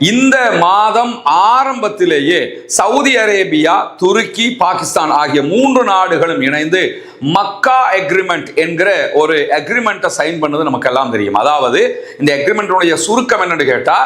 இந்த மாதம் ஆரம்பத்திலேயே சவுதி அரேபியா, துருக்கி, பாகிஸ்தான் ஆகிய 3 நாடுகளும் இணைந்து மக்கா அக்ரிமெண்ட் என்கிற ஒரு அக்ரிமெண்ட்டை சைன் பண்ணது நமக்கு எல்லாம் தெரியும். அதாவது இந்த அக்ரிமெண்ட்டுடைய சுருக்கம் என்னன்னு கேட்டா,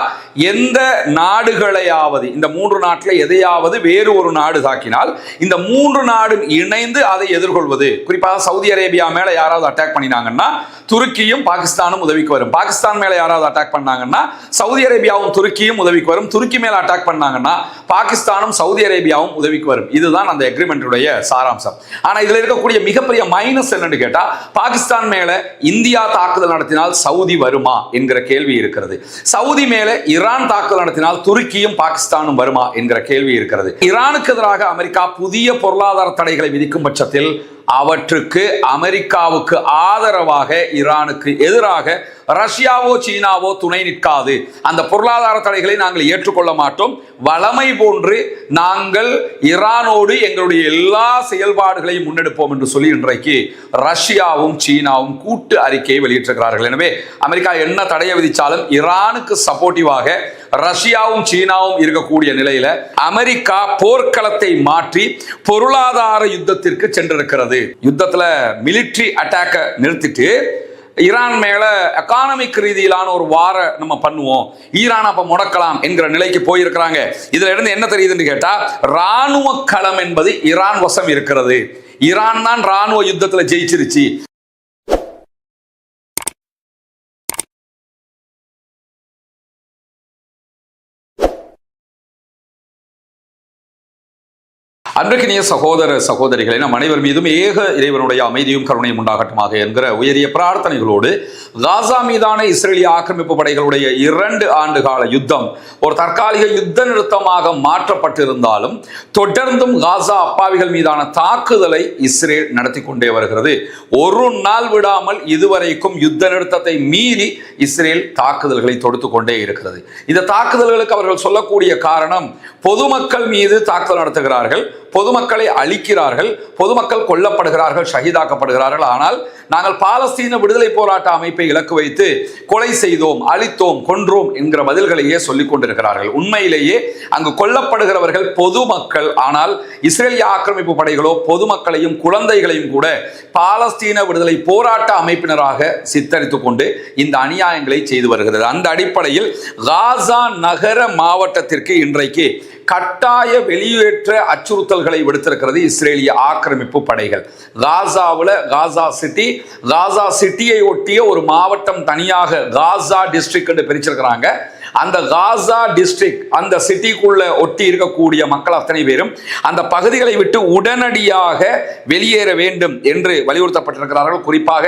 எந்த நாடுகளையாவது இந்த 3 நாட்டில் எதையாவது வேறு ஒரு நாடு தாக்கினால் இந்த 3 நாடும் இணைந்து அதை எதிர்கொள்வது. குறிப்பாக சவுதி அரேபியா மேல யாராவது அட்டாக் பண்ணினாங்கன்னா துருக்கியும் பாகிஸ்தானும் உதவிக்கு வரும். பாகிஸ்தான் மேல யாராவது அட்டாக் பண்ணாங்கன்னா சவுதி அரேபியாவும் துருக்கியும் உதவிக்கு வரும். துருக்கி மேல அட்டாக் பண்ணாங்கன்னா பாகிஸ்தானும் சவுதி அரேபியாவும் உதவிக்கு வரும். இதுதான் அந்த அக்ரிமெண்ட்டுடைய சாராம்சம். ஆனா இதுல இருக்கக்கூடிய மிகப்பெரிய மைனஸ் என்னன்னு கேட்டா, பாகிஸ்தான் மேல இந்தியா தாக்குதல் நடத்தினால் சவுதி வருமா என்கிற கேள்வி இருக்கிறது. சவுதி மேல ஈரான் தாக்குதல் நடத்தினால் துருக்கியும் பாகிஸ்தானும் வருமா என்கிற கேள்வி இருக்கிறது. ஈரானுக்கு எதிராக அமெரிக்கா புதிய பொருளாதார தடைகளை விதிக்கும் பட்சத்தில் அவற்றுக்கு அமெரிக்காவுக்கு ஆதரவாக ஈரானுக்கு எதிராக ரஷ்யாவோ சீனாவோ துணை நிற்காது. அந்த பொருளாதார தடைகளை நாங்கள் ஏற்றுக்கொள்ள மாட்டோம். வளமை போன்று நாங்கள் ஈரானோடு எங்களுடைய எல்லா செயல்பாடுகளையும் முன்னெடுப்போம் என்று சொல்லி இன்றைக்கு ரஷ்யாவும் சீனாவும் கூட்டு அறிக்கையை வெளியிட்டிருக்கிறார்கள். எனவே அமெரிக்கா என்ன தடையை விதித்தாலும் ஈரானுக்கு சப்போர்ட்டிவாக ரஷ்யாவும் சீனாவும் இருக்கக்கூடிய நிலையில அமெரிக்கா போர்க்களத்தை மாற்றி பொருளாதார யுத்தத்திற்கு சென்றிருக்கிறது. யுத்தத்துல மிலிட்டரி அட்டாக்க நிறுத்திட்டு ஈரான் மேல எக்கானமிக் ரீதியிலான ஒரு வார நம்ம பண்ணுவோம், ஈரான் அப்ப முடக்கலாம் என்கிற நிலைக்கு போயிருக்கிறாங்க. இதுல இருந்து என்ன தெரியுதுன்னு கேட்டா, ராணுவ களம் என்பது ஈரான் வசம் இருக்கிறது. ஈரான் தான் ராணுவ யுத்தத்துல ஜெயிச்சிருச்சு. அன்றைக்கினிய சகோதர சகோதரிகளை நம் அனைவர் மீதும் ஏக இறைவனுடைய அமைதியும் கருணையும் உண்டாகட்டுமாக என்கிற உயரிய பிரார்த்தனைகளோடு, காசா மீதான இஸ்ரேலிய ஆக்கிரமிப்பு படைகளுடைய 2 ஆண்டு கால யுத்தம் ஒரு தற்காலிக யுத்த நிறுத்தமாக மாற்றப்பட்டிருந்தாலும் தொடர்ந்தும் காசா அப்பாவிகள் மீதான தாக்குதலை இஸ்ரேல் நடத்தி கொண்டே வருகிறது. ஒரு நாள் விடாமல் இதுவரைக்கும் யுத்த நிறுத்தத்தை மீறி இஸ்ரேல் தாக்குதல்களை தொடுத்து கொண்டே இருக்கிறது. இந்த தாக்குதல்களுக்கு அவர்கள் சொல்லக்கூடிய காரணம், பொதுமக்கள் மீது தாக்குதல் நடத்துகிறார்கள், பொதுமக்களை அழிக்கிறார்கள், பொதுமக்கள் கொல்லப்படுகிறார்கள், ஷஹீதாக்கப்படுகிறார்கள். ஆனால் நாங்கள் பாலஸ்தீன விடுதலை போராட்ட அமைப்பை இலக்கு வைத்து கொலை செய்தோம், அழித்தோம், கொன்றோம் என்கிற பதில்களையே சொல்லிக் கொண்டிருக்கிறார்கள். உண்மையிலேயே அங்கு கொல்லப்படுகிறவர்கள் பொதுமக்கள். ஆனால் இஸ்ரேலிய ஆக்கிரமிப்பு படைகளோ பொதுமக்களையும் குழந்தைகளையும் கூட பாலஸ்தீன விடுதலை போராட்ட அமைப்பினராக சித்தரித்துக் கொண்டு இந்த அநியாயங்களை செய்து வருகிறது. அந்த அடிப்படையில் காசா நகர மாவட்டத்திற்கு இன்றைக்கு கட்டாய வெளியேற்ற அச்சுறுத்தல்களை விடுத்திருக்கிறது இஸ்ரேலிய ஆக்கிரமிப்பு படைகள். காசாவில் காசா சிட்டியை ஒட்டிய ஒரு மாவட்டம் தனியாக காசா டிஸ்ட்ரிக்ட் என்று பிரிச்சிருக்கிறாங்க. அந்த காசா டிஸ்ட்ரிக்ட், அந்த சிட்டிக்குள்ள ஒட்டி இருக்கக்கூடிய மக்கள் அத்தனை பேரும் அந்த பகுதிகளை விட்டு உடனடியாக வெளியேற வேண்டும் என்று வலியுறுத்தப்பட்டிருக்கிறார்கள். குறிப்பாக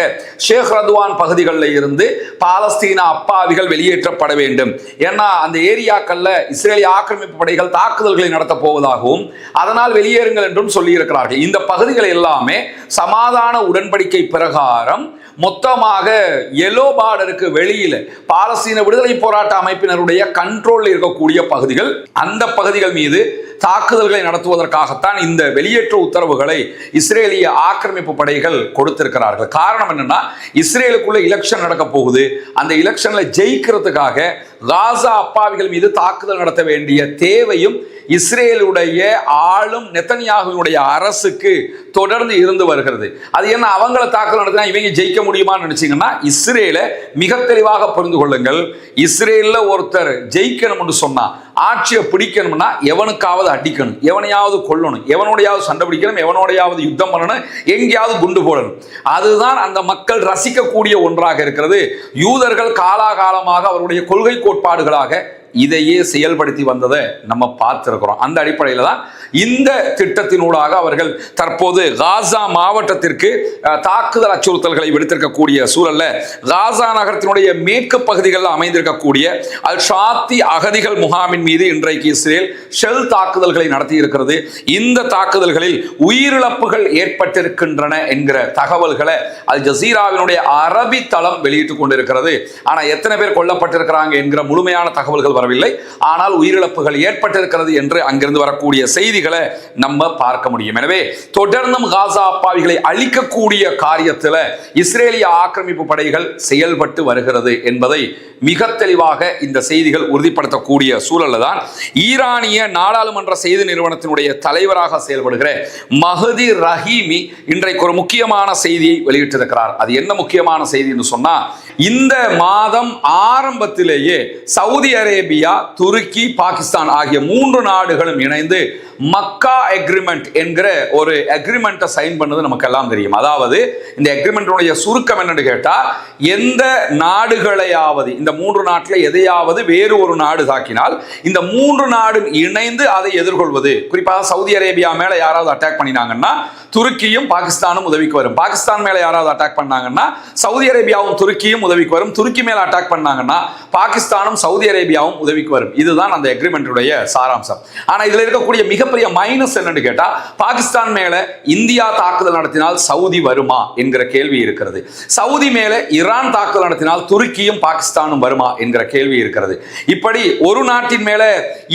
ஷேக் ரதுவான் பகுதிகளில் இருந்து பாலஸ்தீன அப்பாவிகள் வெளியேற்றப்பட வேண்டும். ஏன்னா அந்த ஏரியாக்கள்ல இஸ்ரேலிய ஆக்கிரமிப்பு படைகள் தாக்குதல்களை நடத்த போவதாகவும் அதனால் வெளியேறுங்கள் என்றும் சொல்லி இருக்கிறார்கள். இந்த பகுதிகள் எல்லாமே சமாதான உடன்படிக்கை பிரகாரம் மொத்தமாக எல்லோ பார்டருக்கு வெளியில பாலஸ்தீன விடுதலை போராட்ட அமைப்பினருடைய கண்ட்ரோல் இருக்கக்கூடிய பகுதிகள். அந்த பகுதிகள் மீது தாக்குதல்களை நடத்துவதற்காகத்தான் இந்த வெளியேற்ற உத்தரவுகளை இஸ்ரேலிய ஆக்கிரமிப்பு படைகள் கொடுத்திருக்கிறார்கள். காரணம் என்னன்னா, இஸ்ரேலுக்குள்ள எலெக்ஷன் நடக்க போகுது. அந்த எலெக்ஷன்ல ஜெயிக்கிறதுக்காக காசா அப்பாவிகள் மீது தாக்குதல் நடத்த வேண்டிய தேவையும் இஸ்ரேலுடைய ஆளும் நெத்தன்யாகுவினுடைய அரசுக்கு தொடர்ந்து இருந்து வருகிறது. அது என்ன, அவங்கள தாக்குதல் நடத்தினா இவங்க ஜெயிக்க முடியுமான்னு நினைச்சீங்கன்னா, இஸ்ரேலை மிக தெளிவாக புரிந்து கொள்ளுங்கள். இஸ்ரேல்ல ஒருத்தர் ஜெயிக்கணும்னு சொன்னா, ஆட்சியை பிடிக்கணும்னா எவனுக்காவது அடிக்கணும், எவனையாவது கொல்லணும், எவனோடையாவது சண்டை பிடிக்கணும், எவனோடையாவது யுத்தம் பண்ணணும், எங்கேயாவது குண்டு போடணும். அதுதான் அந்த மக்கள் ரசிக்கக்கூடிய ஒன்றாக இருக்கிறது. யூதர்கள் காலாகாலமாக அவருடைய கொள்கை கோட்பாடுகளாக இதையே செயல்படுத்தி வந்ததை நம்ம பார்த்திருக்கிறோம். அந்த அடிப்படையில் தான் இந்த திட்டத்தினூடாக அவர்கள் தற்போது காசா மாவட்டத்திற்கு தாக்குதல் அச்சுறுத்தல்களை விடுத்திருக்கக்கூடிய சூழல்ல, காசா நகரத்தினுடைய மேற்கு பகுதிகளில் அமைந்திருக்கக்கூடிய அல் ஷாத்தி அகதிகள் முகாமின் மீது இன்றைக்கு இஸ்ரேல் ஷெல் தாக்குதல்களை நடத்தி இருக்கிறது. இந்த தாக்குதல்களில் உயிரிழப்புகள் ஏற்பட்டிருக்கின்றன என்கிற தகவல்களை அல் ஜசீராவினுடைய அரபி தளம் வெளியிட்டுக் கொண்டிருக்கிறது. ஆனால் எத்தனை பேர் கொல்லப்பட்டிருக்கிறாங்க என்கிற முழுமையான தகவல்கள் வரவில்லை. ஆனால் உயிரிழப்புகள் ஏற்பட்டிருக்கிறது என்று அங்கிருந்து வரக்கூடிய செய்தி செய்திகளை நம்ம பார்க்க முடியும். எனவே தொடர்ந்தும் காசா அப்பாவிகளை அழிக்கக்கூடிய காரியத்தில் இஸ்ரேலிய ஆக்கிரமிப்பு படைகள் செயல்பட்டு வருகிறது என்பதை மிக தெளிவாக இந்த செய்திகள் உறுதிப்படுத்தக்கூடிய சூழல்ல தான் ஈரானிய நாடாளுமன்ற செய்தி நிறுவனத்தினுடைய தலைவராக செயல்படுகிற மஹதி ரஹீமி இன்றைக்கு ஒரு முக்கியமான செய்தியை வெளியிட்டிருக்கிறார். அது என்ன முக்கியமான செய்தின்னு சொன்னா, இந்த மாதம் ஆரம்பத்திலேயே சவுதி அரேபியா, துருக்கி, பாகிஸ்தான் ஆகிய 3 நாடுகளும் இணைந்து மக்கா அக்ரிமெண்ட் என்கிற ஒரு அக்ரிமெண்ட்டை சைன் பண்ணது நமக்கு எல்லாம் தெரியும். அதாவது இந்த அக்ரிமெண்ட்டுடைய சுருக்கம் என்னன்னு கேட்டா, எந்த நாடுகளையாவது இந்த 3 நாட்டில் எதையாவது வேறு ஒரு நாடு தாக்கினால் இந்த 3 நாடும் இணைந்து அதை எதிர்கொள்வது. குறிப்பாக சவுதி அரேபியா மேல யாராவது அட்டாக் பண்ணினாங்கன்னா துருக்கியும் பாகிஸ்தானும் உதவிக்கு வரும். பாகிஸ்தான் மேல யாராவது அட்டாக் பண்ணாங்கன்னா சவுதி அரேபியாவும் துருக்கியும் உதவிக்கு வரும். துருக்கி மேல அட்டாக் பண்ணாங்கன்னா பாகிஸ்தானும் சவுதி அரேபியாவும் உதவிக்கு வரும். இதுதான் அந்த அக்ரிமெண்ட்டுடைய சாராம்சம். ஆனா இதுல இருக்கக்கூடிய மிகப்பெரிய மைனஸ் என்னன்னு கேட்டா, பாகிஸ்தான் மேல இந்தியா தாக்குதல் நடத்தினால் சவுதி வருமா என்கிற கேள்வி இருக்கிறது. சவுதி மேல ஈரான் தாக்குதல் நடத்தினால் துருக்கியும் பாகிஸ்தானும் வருமா என்கிற கேள்வி இருக்கிறது. இப்படி ஒரு நாட்டின் மேல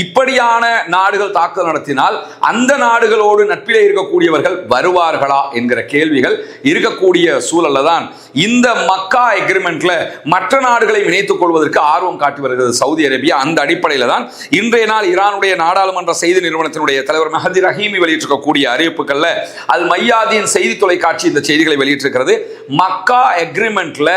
இப்படியான நாடுகள் தாக்குதல் நடத்தினால் அந்த நாடுகளோடு நட்பிலே இருக்கக்கூடியவர்கள் வருவார்களா என்கிற கேள்விகள் இருக்கக்கூடிய சூழல்ல தான் இந்த மக்கா அக்ரிமெண்ட்ல மற்ற நாடுகளை இணைத்துக் கொள்வதற்கு ஆர்வம் காட்டி வருகிறது சவுதி அரேபியா. அந்த அடிப்படையில் தான் இன்றைய நாள் ஈரானுடைய நாடாளுமன்ற செய்தி நிறுவனத்தினுடைய தலைவர் மஹதி ரஹீமி வெளியிட்டிருக்கக்கூடிய அறிவிப்புகள்ல அல் மையாதீன் செய்தி தொலைக்காட்சி இந்த செய்திகளை வெளியிட்டிருக்கிறது. மக்கா அக்ரிமெண்ட்ல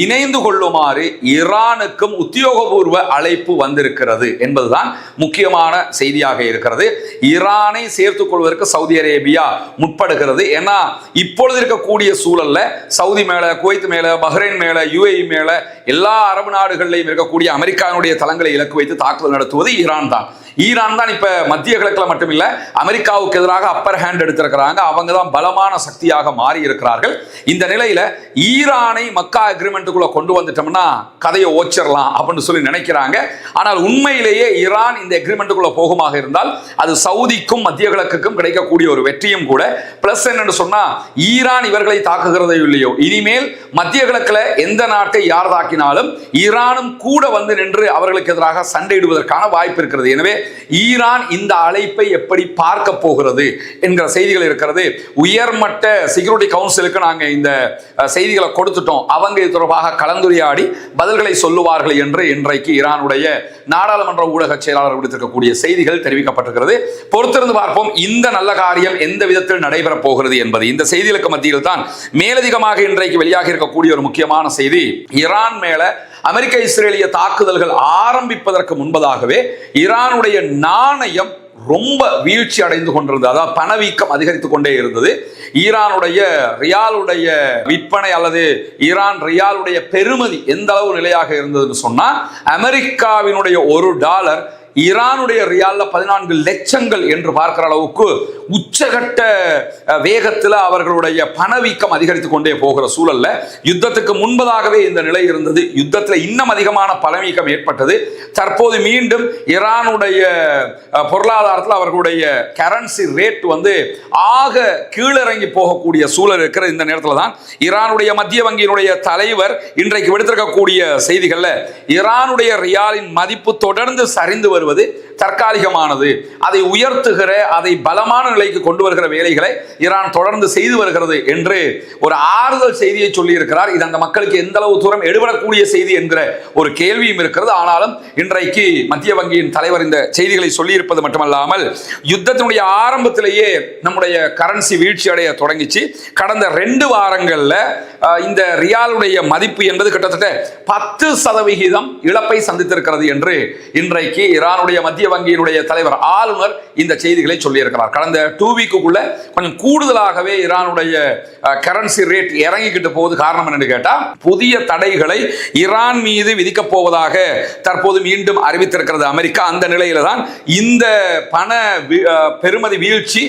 இணைந்து கொள்ளுமாறு ஈரானுக்கும் உத்தியோகபூர்வ அழைப்பு வந்திருக்கிறது என்பதுதான் முக்கியமான செய்தியாக இருக்கிறது. ஈரானை சேர்த்துக் கொள்வதற்கு சவுதி அரேபியா முற்படுகிறது. ஏன்னா இப்பொழுது இருக்கக்கூடிய சூழல்ல சவுதி மேல, குவைத் மேல, பஹ்ரைன் மேல, யுஏஇ மேல எல்லா அரபு நாடுகளிலும் இருக்கக்கூடிய அமெரிக்காவுடைய தளங்களை இலக்கு வைத்து தாக்குதல் நடத்துவது ஈரான் தான். ஈரான் தான் இப்ப மத்திய கிழக்குல மட்டுமில்ல அமெரிக்காவுக்கு எதிராக அப்பர் ஹேண்ட் எடுத்திருக்கிறாங்க. அவங்க தான் பலமான சக்தியாக மாறி இருக்கிறார்கள். இந்த நிலையில ஈரானை மக்கா அக்ரிமெண்ட்டுக்குள்ள கொண்டு வந்துட்டோம்னா கதையை ஓச்சிடலாம் அப்படின்னு சொல்லி நினைக்கிறாங்க. ஆனால் உண்மையிலேயே ஈரான் இந்த அக்ரிமெண்ட்டுக்குள்ள போகுமாக இருந்தால் அது சவுதிக்கும் மத்திய கிழக்குக்கும் கிடைக்கக்கூடிய ஒரு வெற்றியும் கூட. பிளஸ் என்னன்னு சொன்னா, ஈரான் இவர்களை தாக்குகிறதோ இல்லையோ, இனிமேல் மத்திய கிழக்குல எந்த நாட்டை யார் தாக்கினாலும் ஈரானும் கூட வந்து நின்று அவர்களுக்கு எதிராக சண்டையிடுவதற்கான வாய்ப்பு இருக்கிறது. எனவே ஈரான் இந்த அழைப்பை எப்படி பார்க்க போகிறது என்கிற செய்திகள் இருக்கிறது. உயர்மட்ட செக்யூரிட்டி கவுன்சிலுக்கு நாங்க இந்த செய்திகளை கொடுத்துட்டோம், அவங்க இது தொடர்பாக கலந்துரையாடி பதில்களை சொல்லுவார்கள் என்று இன்றைக்கு ஈரானுடைய நாடாளுமன்ற ஊடக செயலாளர் விடுத்திருக்கக்கூடிய செய்திகள் தெரிவிக்கப்பட்டிருக்கிறது. பொறுத்திருந்து பார்ப்போம் இந்த நல்ல காரியம் எந்த விதத்தில் நடைபெறப் போகிறது என்பது. இந்த செய்திகளுக்கு மத்தியில் தான் மேலதிகமாக இன்றைக்கு வெளியாக இருக்கக்கூடிய ஒரு முக்கியமான செய்தி, ஈரான் மேல அமெரிக்க இஸ்ரேலிய தாக்குதல்கள் ஆரம்பிப்பதற்கு முன்பதாகவே ஈரானுடைய நாணயம் ரொம்ப வீழ்ச்சி அடைந்து கொண்டிருந்தது. அதாவது பணவீக்கம் அதிகரித்துக் கொண்டே இருந்தது. ஈரானுடைய ரியாலுடைய விற்பனை அல்லது ஈரான் ரியாலுடைய பெறுமதி எந்த அளவு நிலையாக இருந்ததுன்னு சொன்னா, அமெரிக்காவினுடைய $1 ஈரானுடைய ரியால்ல 14 லட்சங்கள் என்று பார்க்கிற அளவுக்கு உச்சகட்ட வேகத்தில் அவர்களுடைய பணவீக்கம் அதிகரித்துக் கொண்டே போகிற சூழல்ல யுத்தத்துக்கு முன்பதாகவே இந்த நிலை இருந்தது. யுத்தத்தில் இன்னும் அதிகமான பணவீக்கம் ஏற்பட்டது. தற்போது மீண்டும் ஈரானுடைய பொருளாதாரத்தில் அவர்களுடைய கரன்சி ரேட் ஆக கீழிறங்கி போகக்கூடிய சூழல் இருக்கிற இந்த நேரத்தில் தான் ஈரானுடைய மத்திய வங்கியினுடைய தலைவர் இன்றைக்கு விடுத்திருக்கக்கூடிய செய்திகள்ல ஈரானுடைய ரியாலின் மதிப்பு தொடர்ந்து சரிந்து வருவது தற்காலிகமானது, அதை உயர்த்துகிற, அதை பலமான நிலைக்கு கொண்டு வருகிற வேலைகளை ஈரான் தொடர்ந்து செய்து வருகிறது என்று ஒரு ஆறுதல் செய்தியை சொல்லி இருக்கிறார். இது அந்த மக்களுக்கு எந்த அளவு தூரம் எடுபடக்கூடிய செய்தி என்கிற ஒரு கேள்வியும் இருக்கிறது. ஆனாலும் இன்றைக்கு மத்திய வங்கியின் தலைவர் இந்த செய்திகளை சொல்லி இருப்பது மட்டுமல்லாமல், யுத்தத்தினுடைய ஆரம்பத்திலேயே நம்முடைய கரன்சி வீழ்ச்சி அடைய தொடங்கிச்சு. கடந்த 2 வாரங்கள்ல இந்த ரியாலுடைய மதிப்பு என்பது கிட்டத்தட்ட 10% இழப்பை சந்தித்திருக்கிறது என்று இன்றைக்கு ஈரானுடைய மத்திய வங்கியினுடைய தலைவர் ஆளுநர் இந்த செய்திகளை சொல்லி இருக்கிறார். கடந்த 2 வீக்குக்குள்ள கொஞ்சம் கூடுதலாகவே ஈரானுடைய கரன்சி ரேட் இறங்கிக்கிட்டு போகுது. காரணம் என்னன்னு கேட்டா, புதிய தடைகளை ஈரான் மீது விதிக்க போவதாக தற்போது மீண்டும் அறிவித்திருக்கிறது அமெரிக்கா. அந்த நிலையில தான் இந்த பண பெறுமதி வீழ்ச்சி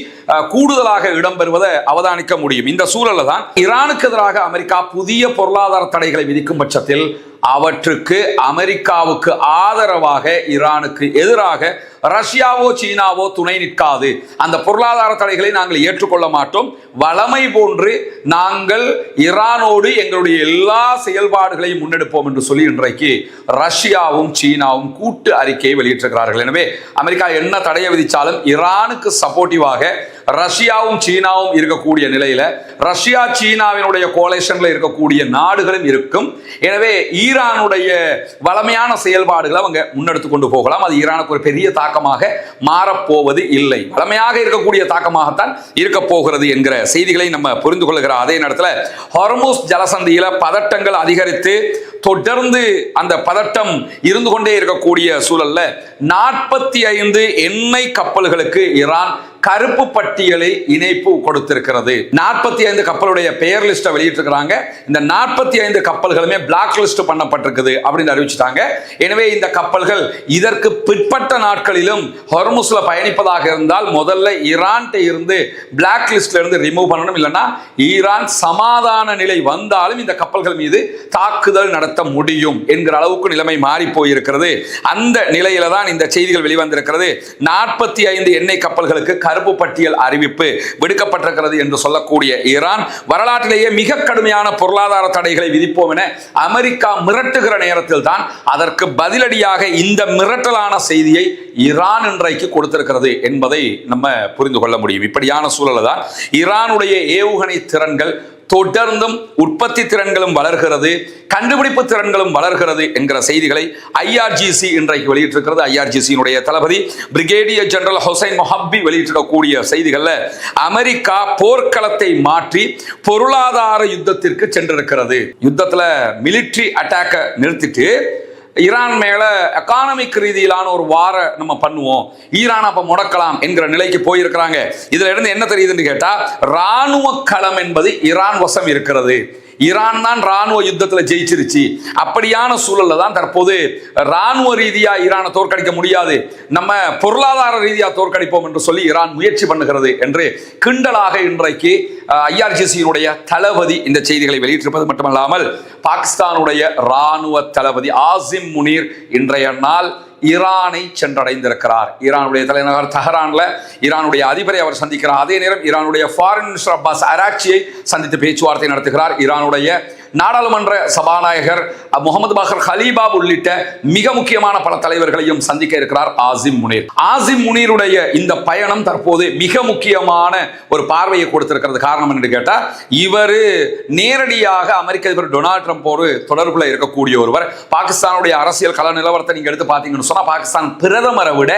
கூடுதலாக இடம்பெறுவதை அவதானிக்க முடியும். இந்த சூழல்ல தான் ஈரானுக்கு எதிராக அமெரிக்கா புதிய பொருளாதார தடைகளை விதிக்கும் பட்சத்தில் அவற்றுக்கு அமெரிக்காவுக்கு ஆதரவாக ஈரானுக்கு எதிராக ரஷ்யாவோ சீனாவோ துணை நிற்காது. அந்த பொருளாதார தடைகளை நாங்கள் ஏற்றுக்கொள்ள மாட்டோம். வளமை போன்று நாங்கள் ஈரானோடு எங்களுடைய எல்லா செயல்பாடுகளையும் முன்னெடுப்போம் என்று சொல்லி இன்றைக்கு ரஷ்யாவும் சீனாவும் கூட்டு அறிக்கையை வெளியிட்டிருக்கிறார்கள். எனவே அமெரிக்கா என்ன தடையை விதித்தாலும் ஈரானுக்கு சப்போர்ட்டிவாக ரஷ்யாவும் சீனாவும் இருக்கக்கூடிய நிலையில ரஷ்யா சீனாவினுடைய கோலேஷன்ல இருக்கக்கூடிய நாடுகளும் இருக்கும். எனவே ஈரானுடைய வளமையான செயல்பாடுகளை அவங்க முன்னெடுத்து கொண்டு போகலாம். அது ஈரானுக்கு ஒரு பெரிய தாக்கமாக மாறப்போவது இல்லை. வளமையாக இருக்கக்கூடிய தாக்கமாகத்தான் இருக்க போகிறது என்கிற செய்திகளை நம்ம புரிந்து கொள்கிற அதே நேரத்தில் ஹார்முஸ் ஜலசந்தியில பதட்டங்கள் அதிகரித்து தொடர்ந்து அந்த பதட்டம் இருந்து கொண்டே இருக்கக்கூடிய சூழல்ல 45 எண்ணெய் கப்பல்களுக்கு ஈரான் கருப்பு பட்டியலை இணைப்பு கொடுத்திருக்கிறது. 45 கப்பலுடைய பெயர் லிஸ்ட்டை வெளியிட்டிருக்கிறாங்க. இந்த 45 கப்பல்களுமே பிளாக் லிஸ்ட் பண்ணப்பட்டிருக்குது அப்படின்னு அறிவிச்சிட்டாங்க. எனவே இந்த கப்பல்கள் இதற்கு பிற்பட்ட நாட்களிலும் ஹார்முஸ்ல பயணிப்பதாக இருந்தால் முதல்ல ஈரான் இருந்து பிளாக் லிஸ்ட்ல இருந்து ரிமூவ் பண்ணணும். இல்லைன்னா ஈரான் சமாதான நிலை வந்தாலும் இந்த கப்பல்கள் மீது தாக்குதல் நடத்த முடியும் என்கிற அளவுக்கு நிலைமை மாறி போயிருக்கிறது. அந்த நிலையில தான் இந்த செய்திகள் வெளிவந்திருக்கிறது. 45 எண்ணெய் கப்பல்களுக்கு கருப்பு பட்டியல் அறிவிப்பு விடுக்கப்பட்டிருக்கிறது என்று சொல்லக்கூடிய ஈரான் வரலாற்றிலேயே மிக கடுமையான பொருளாதார தடைகளை விதிப்போம் என அமெரிக்கா மிரட்டுகிற நேரத்தில் தான் அதற்கு பதிலடியாக இந்த மிரட்டலான செய்தியை ஈரான் இன்றைக்கு கொடுத்திருக்கிறது என்பதை நம்ம புரிந்து கொள்ள முடியும். இப்படியான சூழல் தான் ஈரானுடைய ஏவுகணை திறன்கள் தொடர்ந்தும் உற்பத்தி திறன்களும் வளர்கிறது, கண்டுபிடிப்பு திறன்களும் வளர்கிறது என்கிற செய்திகளை IRGC இன்றைக்கு வெளியிட்டிருக்கிறது. IRGC தளபதி பிரிகேடியர் ஜெனரல் ஹுசைன் மொஹப்பி வெளியிட்டிருக்கக்கூடிய செய்திகள்ல அமெரிக்கா போர்க்களத்தை மாற்றி பொருளாதார யுத்தத்திற்கு சென்றிருக்கிறது. யுத்தத்துல மிலிட்டரி அட்டாக்கை நிறுத்திட்டு ஈரான் மேல எக்கானமிக் ரீதியிலான ஒரு வார நம்ம பண்ணுவோம், ஈரான் அப்ப முடக்கலாம் என்கிற நிலைக்கு போயிருக்கிறாங்க. இதுல இருந்து என்ன தெரியுதுன்னு கேட்டா ராணுவ களம் என்பது ஈரான் வசம் இருக்கிறது. ஈரான் தான் ராணுவ யுத்தத்தில் ஜெயிச்சிருச்சு. அப்படியான சூழல்ல தான் தற்போது ராணுவ ரீதியா ஈரானை தோற்கடிக்க முடியாது, நம்ம பொருளாதார ரீதியா தோற்கடிப்போம் என்று சொல்லி ஈரான் முயற்சி பண்ணுகிறது என்று கிண்டலாக இன்றைக்கு IRGC தளபதி இந்த செய்திகளை வெளியிட்டிருப்பது மட்டுமல்லாமல் பாகிஸ்தானுடைய ராணுவ தளபதி ஆசிம் முனீர் இன்றைய நாள் ஈரானை சென்றடைந்திருக்கிறார். ஈரானுடைய தலைநகர் தெஹரான்ல ஈரானுடைய அதிபரை அவர் சந்திக்கிறார். அதே நேரம் ஈரானுடைய ஃபாரின் மினிஸ்டர் அப்பாஸ் அராக்சியை சந்தித்து பேச்சுவார்த்தை நடத்துகிறார். ஈரானுடைய நாடாளுமன்ற சபாநாயகர் முகமது பகர் ஹலீபாப் உள்ளிட்ட மிக முக்கியமான பல தலைவர்களையும் சந்திக்க இருக்கிறார் ஆசிம் முனீர். ஆசிம் முனீருடைய இந்த பயணம் தற்போது மிக முக்கியமான ஒரு பார்வையை கொடுத்திருக்கிறது. காரணம் என்று கேட்டா இவர் நேரடியாக அமெரிக்க அதிபர் டொனால்ட் ட்ரம்போடு தொடர்புல இருக்கக்கூடிய ஒருவர். பாகிஸ்தானுடைய அரசியல் கள நிலவரத்தை நீங்க எடுத்து பார்த்தீங்கன்னு சொன்னா பாகிஸ்தான் பிரதமரை விட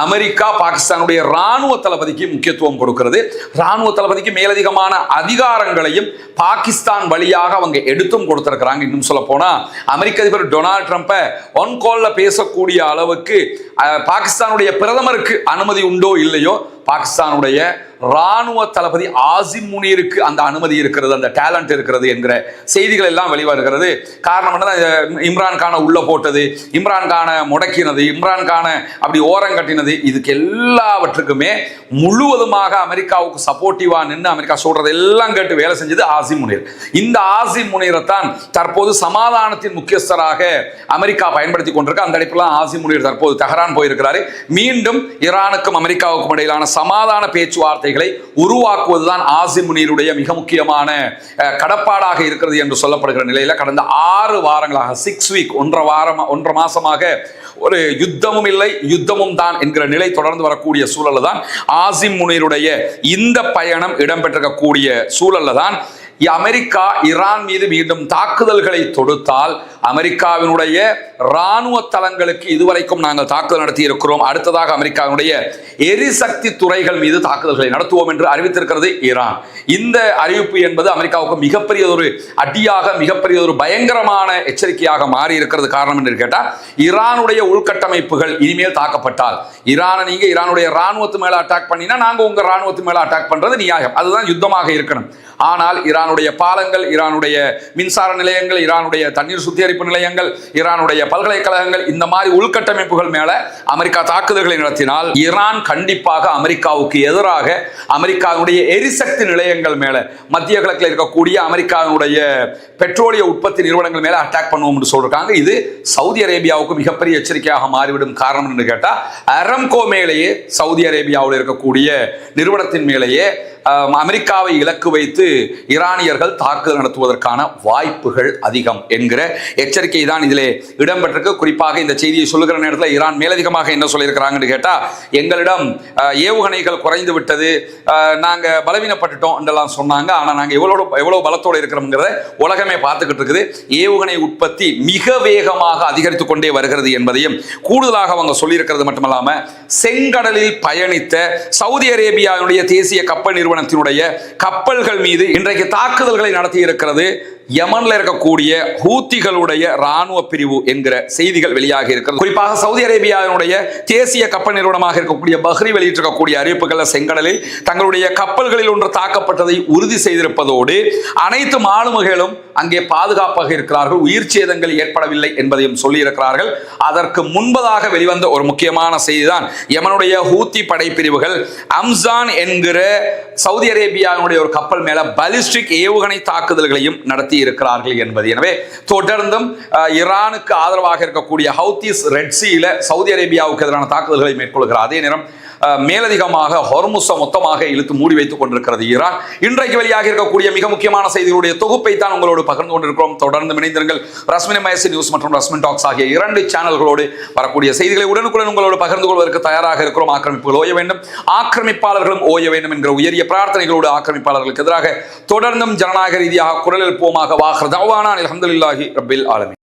அமெரிக்கா பாகிஸ்தானுடைய ராணுவ தளபதிக்கு முக்கியத்துவம் கொடுக்கிறது. ராணுவ தளபதிக்கு மேலதிகமான அதிகாரங்களையும் பாகிஸ்தான் வழியாக அவங்க எடுத்தும் கொடுத்திருக்கிறாங்க. இன்னும் சொல்ல போனா அமெரிக்க அதிபர் டொனால்ட் ட்ரம்பை ஒன் கால்ல பேசக்கூடிய அளவுக்கு பாகிஸ்தானுடைய பிரதமருக்கு அனுமதி உண்டோ இல்லையோ, பாகிஸ்தானுடைய ராணுவ தளபதி ஆசிம் முனீருக்கு அந்த அனுமதி இருக்கிறது, அந்த டேலண்ட் இருக்கிறது என்கிற செய்திகள் எல்லாம் வெளிவருகிறது. காரணம் என்ன, இம்ரான் கானை உள்ள போட்டது, இம்ரான் கானை முடக்கினது, இம்ரான் கானை அப்படி ஓரம் கட்டினது, இதுக்கு எல்லாவற்றுக்குமே முழுவதுமாக அமெரிக்காவுக்கு சப்போர்ட்டிவா நின்று அமெரிக்கா சொல்றது எல்லாம் கேட்டு வேலை செஞ்சது ஆசிம் முனீர். இந்த ஆசிம் முனீரை தான் தற்போது சமாதானத்தின் முக்கியஸ்தராக அமெரிக்கா பயன்படுத்தி கொண்டிருக்கு. அந்த அடிப்படையில் ஆசிம் முனீர் தற்போது தெஹரான் போயிருக்கிறாரு. மீண்டும் ஈரானுக்கும் அமெரிக்காவுக்கும் இடையிலான சமாதான பேச்சுவார்த்தைகளை உருவாக்குவதுதான் ஆசிம் முனீருடைய மிக முக்கியமான கடப்பாடாக இருக்கிறது என்று சொல்லப்படுகிற நிலையில கடந்த 6 வாரங்களாக 6 வீக் 1.5 மாசமாக ஒரு யுத்தமும் இல்லை யுத்தமும் தான் என்கிற நிலை தொடர்ந்து வரக்கூடிய சூழல்ல தான் ஆசிம் முனீருடைய இந்த பயணம் இடம்பெற்றிருக்கக்கூடிய சூழல்ல தான் அமெரிக்கா ஈரான் மீது மீண்டும் தாக்குதல்களை தொடுத்தால் அமெரிக்காவினுடைய ராணுவ தளங்களுக்கு இதுவரைக்கும் நாங்கள் தாக்குதல் நடத்தி இருக்கிறோம், அடுத்ததாக அமெரிக்காவினுடைய எரிசக்தி துறைகள் மீது தாக்குதல்களை நடத்துவோம் என்று அறிவித்திருக்கிறது ஈரான். இந்த அறிவிப்பு என்பது அமெரிக்காவுக்கு மிகப்பெரியதொரு அடியாக, மிகப்பெரியதொரு பயங்கரமான எச்சரிக்கையாக மாறி இருக்கிறது. காரணம் என்று கேட்டால் ஈரானுடைய உள்கட்டமைப்புகள் இனிமேல் தாக்கப்பட்டால் ஈரானை நீங்க ஈரானுடைய ராணுவத்து மேல அட்டாக் பண்ணினா நாங்க உங்க ராணுவத்து மேல அட்டாக் பண்றது நியாயம், அதுதான் யுத்தமாக இருக்கணும். ஆனால் ஈரான் ஈரானுடைய பாலங்கள், ஈரானுடைய மின்சார நிலையங்கள், ஈரானுடைய தண்ணீர் சுத்திகரிப்பு நிலையங்கள், ஈரானுடைய பல்கலைக்கழகங்கள், இந்த மாதிரி உள்கட்டமைப்புகள் மேல அமெரிக்கா தாக்குதல்களை நடத்தினால் ஈரான் கண்டிப்பாக அமெரிக்காவுக்கு எதிராக அமெரிக்காவுடைய எரிசக்தி நிலையங்கள் மேல, மத்திய கிழக்கில் இருக்கக்கூடிய அமெரிக்காவுடைய பெட்ரோலிய உற்பத்தி நிறுவனங்கள் மேல அட்டாக் பண்ணுவோம் என்று சொல்றாங்க. இது சவுதி அரேபியாவுக்கு மிகப்பெரிய எச்சரிக்கையாக மாறிவிடும். காரணம் என்று கேட்டா, அரம்கோ மேலேயே, சவுதி அரேபியாவில் இருக்கக்கூடிய நிறுவனத்தின் மேலேயே அமெரிக்காவை இலக்கு வைத்து ஈரானியர்கள் தாக்குதல் நடத்துவதற்கான வாய்ப்புகள் அதிகம் என்கிற எச்சரிக்கை தான் இதிலே இடம்பெற்றிருக்கு. குறிப்பாக இந்த செய்தியை சொல்லுகிற நேரத்தில் ஈரான் மேலதிகமாக என்ன சொல்லியிருக்கிறாங்கன்னு கேட்டா, எங்களிடம் ஏவுகணைகள் குறைந்து விட்டது, நாங்க பலவீனப்பட்டுட்டோம் என்றெல்லாம் சொன்னாங்க. ஆனா நாங்க எவ்வளவு பலத்தோடு இருக்கிறோம்ங்கிறத உலகமே பார்த்துக்கிட்டு இருக்குது. ஏவுகணை உற்பத்தி மிக வேகமாக அதிகரித்துக் கொண்டே வருகிறது என்பதையும் கூடுதலாக அவங்க சொல்லியிருக்கிறது மட்டுமல்லாம, செங்கடலில் பயணித்த சவுதி அரேபியாவுடைய தேசிய கப்பல் நிறுவனத்தினுடைய கப்பல்கள் மீது இன்றைக்கு தாக்குதல்களை நடத்தி இருக்கிறது யமன்ல இருக்கக்கூடிய ஹூத்திகளுடைய ராணுவ பிரிவு என்கிற செய்திகள் வெளியாக இருக்கிறது. குறிப்பாக சவுதி அரேபியாவினுடைய தேசிய கப்பல் நிறுவனமாக இருக்கக்கூடிய பஹ்ரி வெளியிட்டிருக்கக்கூடிய அறிவிப்புகள், செங்கடலில் தங்களுடைய கப்பல்களில் ஒன்று தாக்கப்பட்டதை உறுதி செய்திருப்பதோடு அனைத்து மாலுமிகளும் அங்கே பாதுகாப்பாக இருக்கிறார்கள், உயிர் சேதங்கள் ஏற்படவில்லை என்பதையும் சொல்லி இருக்கிறார்கள். அதற்கு முன்பதாக வெளிவந்த ஒரு முக்கியமான செய்திதான், யமனுடைய ஹூத்தி படைப்பிரிவுகள் அம்சான் என்கிற சவுதி அரேபியாவினுடைய ஒரு கப்பல் மேல பாலிஸ்டிக் ஏவுகணை தாக்குதல்களையும் நடத்தி இருக்கிறார்கள் என்பது. எனவே தொடர்ந்தும் ஈரானுக்கு ஆதரவாக இருக்கக்கூடிய ஹவுத்திஸ் ரெட் சீல சவுதி அரேபியாவுக்கு எதிரான தாக்குதல்களை மேற்கொள்கிறார். அதே நேரம் மேலதிகமாக ஹொர்முஸை மொத்தமாக இழுத்து மூடி வைத்துக் கொண்டிருக்கிறது ஈரான். இன்றைக்கு வெளியாக இருக்கக்கூடிய மிக முக்கியமான செய்திகளுடைய தொகுப்பை தான் உங்களோடு பகிர்ந்து கொண்டிருக்கிறோம். தொடர்ந்து இணைந்திருங்கள். ரஸ்மின் எம்ஐஎஸ்சி நியூஸ் மற்றும் ரஸ்மின் டாக்ஸ் ஆகிய 2 சேனல்களோடு வரக்கூடிய செய்திகளை உடனுக்குடன் உங்களோடு பகிர்ந்து கொள்வதற்கு தயாராக இருக்கிறோம். ஆக்கிரமிப்புகள் ஓய வேண்டும், ஆக்கிரமிப்பாளர்களும் ஓய வேண்டும் என்கிற உயரிய பிரார்த்தனைகளோடு ஆக்கிரமிப்பாளர்களுக்கு எதிராக தொடர்ந்தும் ஜனநாயக ரீதியாக குரல் எழுப்புவோமாக. வாஹர் தஅவானா அல்ஹம்துலில்லாஹி ரப்பில் ஆலமீன்.